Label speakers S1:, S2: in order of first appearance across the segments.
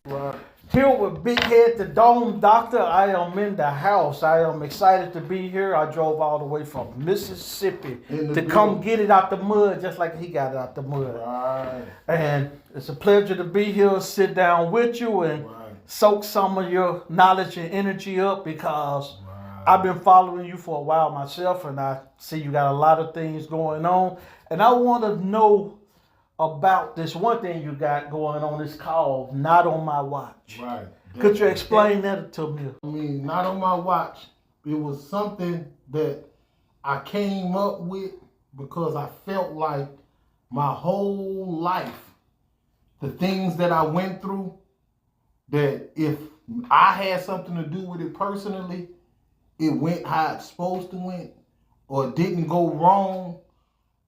S1: Right.
S2: Here with Big Head the Dome Doctor. I am in the house. I am excited to be here. I drove all the way from Mississippi to come get it out the mud, just like he got it out the mud.
S1: Right.
S2: And it's a pleasure to be here, sit down with you and soak some of your knowledge and energy up because I've been following you for a while myself and I see you got a lot of things going on. And I want to know about this one thing you got going on. It's called Not On My Watch.
S1: Right.
S2: Could you explain that to me?
S1: I mean, not on my watch. It was something that I came up with because I felt like my whole life, the things that I went through, that if I had something to do with it personally, it went how it's supposed to went, or it didn't go wrong.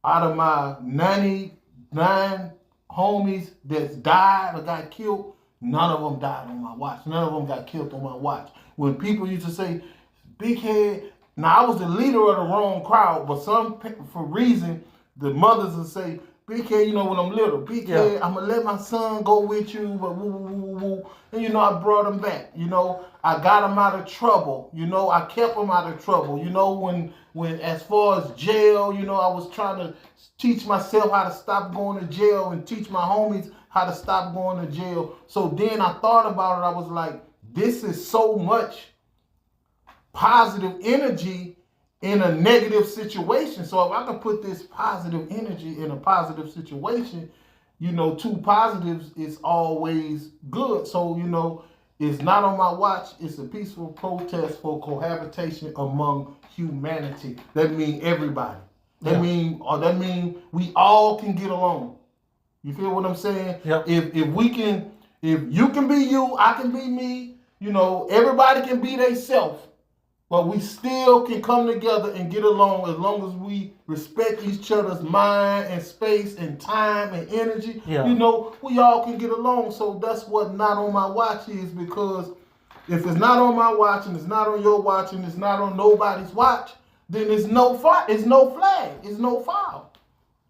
S1: Out of my 99 homies that died or got killed, none of them died on my watch. None of them got killed on my watch. When people used to say, Big Head, now I was the leader of the wrong crowd, but for reason, the mothers would say, Big Head, you know, when I'm little, Big Head, I'm going to let my son go with you, but woo, woo, woo, woo. And, you know, I brought him back. You know, I got him out of trouble. You know, I kept him out of trouble. You know, when as far as jail, you know, I was trying to teach myself how to stop going to jail and teach my homies how to stop going to jail. So then I thought about it. I was like, this is so much positive energy in a negative situation. So if I can put this positive energy in a positive situation, you know, two positives is always good. So, you know, it's not on my watch. It's a peaceful protest for cohabitation among humanity. That means everybody. That mean we all can get along. You feel what I'm saying?
S2: Yep.
S1: If you can be you, I can be me. You know, everybody can be themselves. But we still can come together and get along as long as we respect each other's mind and space and time and energy.
S2: Yeah.
S1: You know, we all can get along. So that's what Not On My Watch is, because if it's not on my watch and it's not on your watch and it's not on nobody's watch, then it's no flag, it's no file.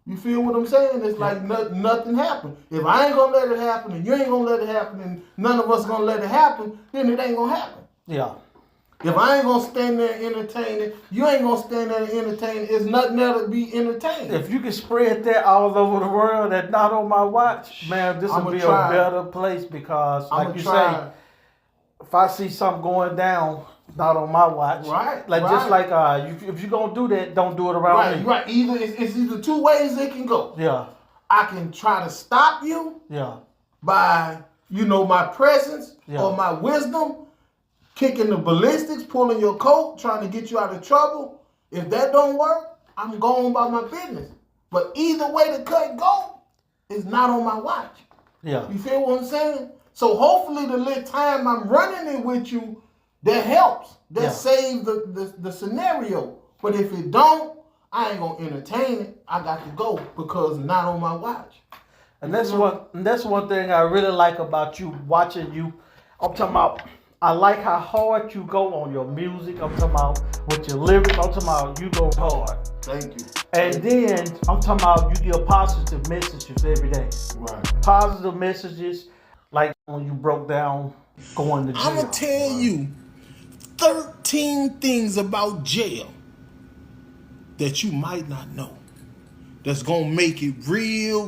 S1: You feel what I'm saying? It's like nothing happened. If I ain't gonna let it happen and you ain't gonna let it happen and none of us gonna let it happen, then it ain't gonna happen.
S2: Yeah.
S1: If I ain't gonna stand there and entertain it, you ain't gonna stand there and entertain it. It's nothing there to be entertained.
S2: If you can spread that all over the world, that Not On My Watch, man, this will be a better place because, like you say, if I see something going down, not on my watch.
S1: Right.
S2: Like just like if you're gonna do that, don't do it around me.
S1: Right. It's either two ways it can go.
S2: Yeah.
S1: I can try to stop you.
S2: Yeah.
S1: By, you know, my presence
S2: Yeah.
S1: or my wisdom, kicking the ballistics, pulling your coat, trying to get you out of trouble. If that don't work, I'm going by my business. But either way the cut go is not on my watch.
S2: Yeah.
S1: You feel what I'm saying? So hopefully the little time I'm running it with you, that helps. That saves the scenario. But if it don't, I ain't gonna entertain it. I got to go because not on my watch.
S2: And that's one thing I really like about you, watching you. I'm talking about, I like how hard you go on your music. I'm talking about with your lyrics. I'm talking about you go hard.
S1: Thank you.
S2: And then I'm talking about you give positive messages every day.
S1: Right.
S2: Positive messages, like when you broke down going to jail.
S1: I'm gonna tell you 13 things about jail that you might not know. That's gonna make it real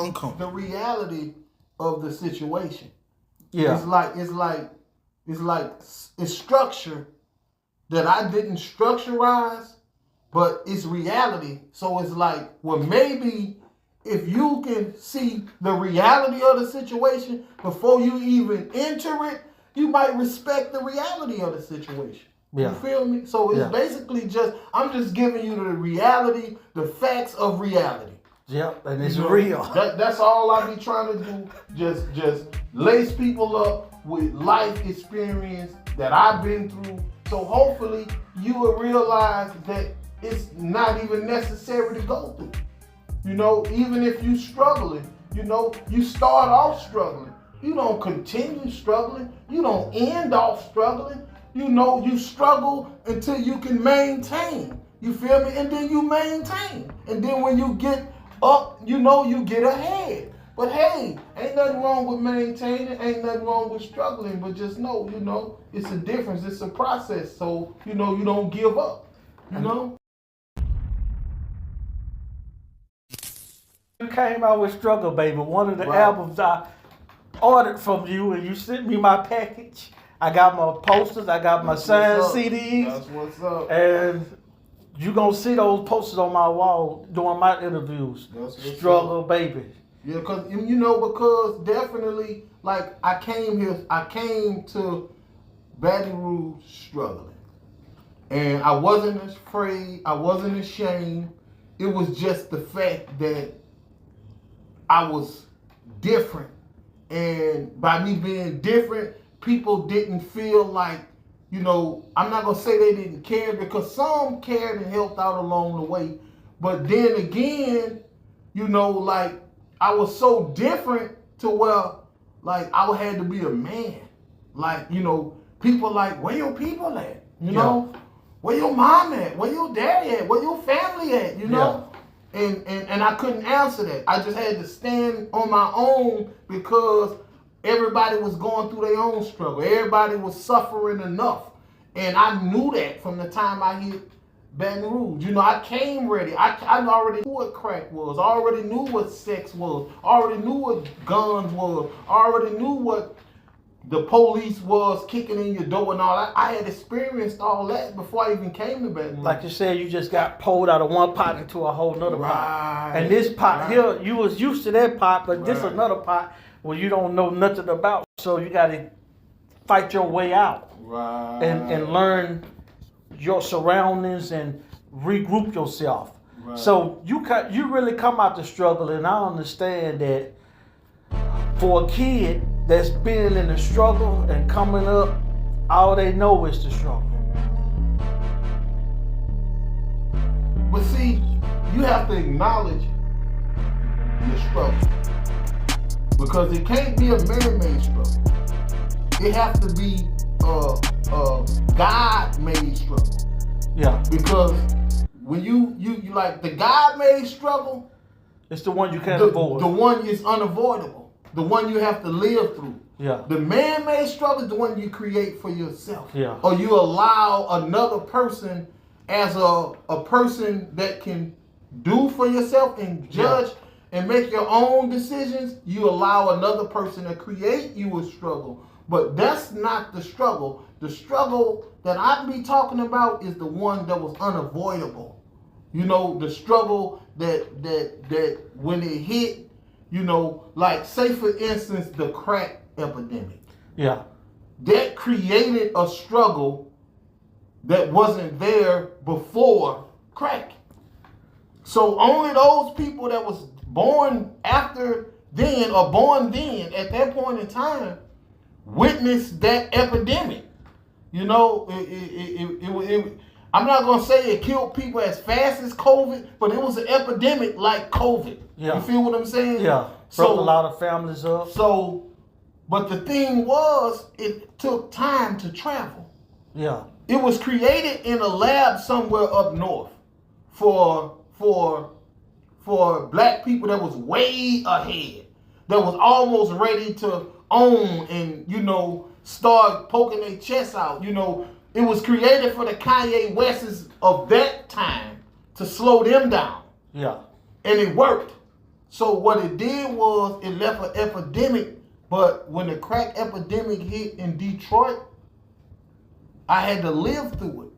S1: uncomfortable. The reality of the situation.
S2: Yeah.
S1: It's structure that I didn't structurize, but it's reality. So it's like, well, maybe if you can see the reality of the situation before you even enter it, you might respect the reality of the situation.
S2: Yeah.
S1: You feel me? So it's basically I'm just giving you the reality, the facts of reality.
S2: Yep, and it's real.
S1: That's all I be trying to do. Just lace people up with life experience that I've been through. So hopefully you will realize that it's not even necessary to go through. You know, even if you struggling, you know, you start off struggling. You don't continue struggling. You don't end off struggling. You know, you struggle until you can maintain. You feel me? And then you maintain. And then when you get up, you know, you get ahead. But hey, ain't nothing wrong with maintaining, ain't nothing wrong with struggling, but just know, it's a difference, it's a process. So, you don't give up,
S2: You came out with Struggle Baby, one of the
S1: Right.
S2: albums I ordered from you, and you sent me my package. I got my posters, I got my signed CDs.
S1: That's what's up.
S2: And you gonna see those posters on my wall during my interviews.
S1: That's what's
S2: Struggle Baby.
S1: Yeah, because definitely, like, I came to Baton Rouge struggling. And I wasn't afraid, I wasn't ashamed. It was just the fact that I was different. And by me being different, people didn't feel like, I'm not going to say they didn't care, because some cared and helped out along the way. But then again, like, I was so different to where, like, I had to be a man. Like, people like, where your people at? Where your mom at? Where your daddy at? Where your family at? And I couldn't answer that. I just had to stand on my own because everybody was going through their own struggle. Everybody was suffering enough. And I knew that from the time I hit Baton Rouge. I came ready. I already knew what crack was. I already knew what sex was. I already knew what guns was. I already knew what the police was kicking in your door and all that. I had experienced all that before I even came to Baton Rouge.
S2: Like you said, you just got pulled out of one pot into a whole nother pot.
S1: Right.
S2: And this pot
S1: Right.
S2: here, you was used to that pot, but this
S1: Right.
S2: another pot where you don't know nothing about. So you got to fight your way out.
S1: Right.
S2: And learn your surroundings and regroup yourself.
S1: Right.
S2: So you really come out the struggle, and I understand that for a kid that's been in the struggle and coming up, all they know is the struggle.
S1: But see, you have to acknowledge your struggle. Because it can't be a man-made struggle. It has to be a God-made struggle.
S2: Yeah.
S1: Because when you like the God-made struggle,
S2: It's the one you can't
S1: the
S2: avoid.
S1: one is unavoidable. The one you have to live through.
S2: Yeah.
S1: The man-made struggle is the one you create for yourself.
S2: Yeah.
S1: Or you allow another person as a person that can do for yourself and judge and make your own decisions. You allow another person to create you a struggle. But that's not the struggle. The struggle that I be talking about is the one that was unavoidable. The struggle that when it hit, like, say for instance, the crack epidemic.
S2: Yeah.
S1: That created a struggle that wasn't there before crack. So only those people that was born after then or born then at that point in time witnessed that epidemic. I'm not going to say it killed people as fast as COVID, but it was an epidemic like COVID.
S2: Yeah.
S1: You feel what I'm saying?
S2: Yeah. Broke a lot of families up.
S1: So, but the thing was, it took time to travel.
S2: Yeah.
S1: It was created in a lab somewhere up north for black people that was way ahead, that was almost ready to own and, start poking their chests out. It was created for the Kanye Wests of that time to slow them down.
S2: Yeah.
S1: And it worked. So what it did was it left an epidemic. But when the crack epidemic hit in Detroit, I had to live through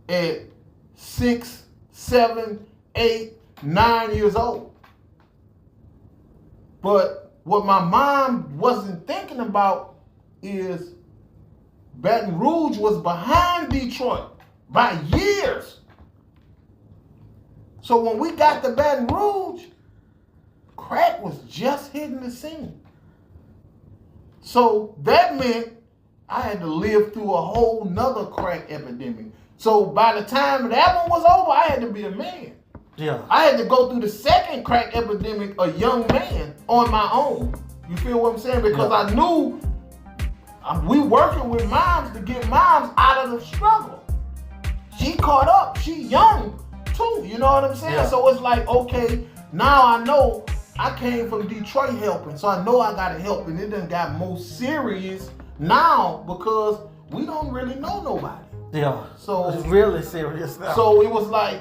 S1: it at 6, 7, 8, 9 years old. But what my mom wasn't thinking about is Baton Rouge was behind Detroit by years. So when we got to Baton Rouge, crack was just hitting the scene. So that meant I had to live through a whole nother crack epidemic. So by the time that one was over, I had to be a man.
S2: Yeah.
S1: I had to go through the second crack epidemic a young man on my own. You feel what I'm saying? Because I knew we working with moms to get moms out of the struggle. She caught up. She young too. You know what I'm saying?
S2: Yeah.
S1: So it's like, okay, now I know I came from Detroit helping, so I know I gotta help, and it done got more serious now because we don't really know nobody.
S2: Yeah.
S1: So
S2: it's really serious now.
S1: So it was like,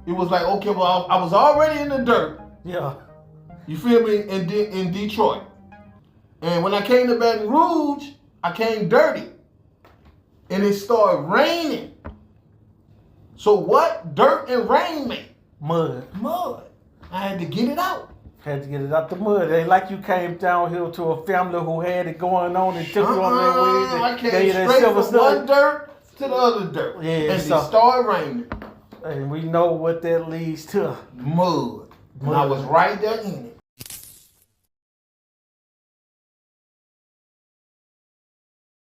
S1: okay, well, I was already in the dirt.
S2: Yeah.
S1: You feel me? In Detroit. And when I came to Baton Rouge, I came dirty. And it started raining. So what dirt and rain make?
S2: Mud.
S1: I had to get it out.
S2: Had to get it out the mud. It ain't like you came down here to a family who had it going on and took you on their ways. And
S1: I came straight from one dirt to the other dirt.
S2: Yeah,
S1: and
S2: so,
S1: it started raining.
S2: And we know what that leads to.
S1: Mud. And I was right there in it.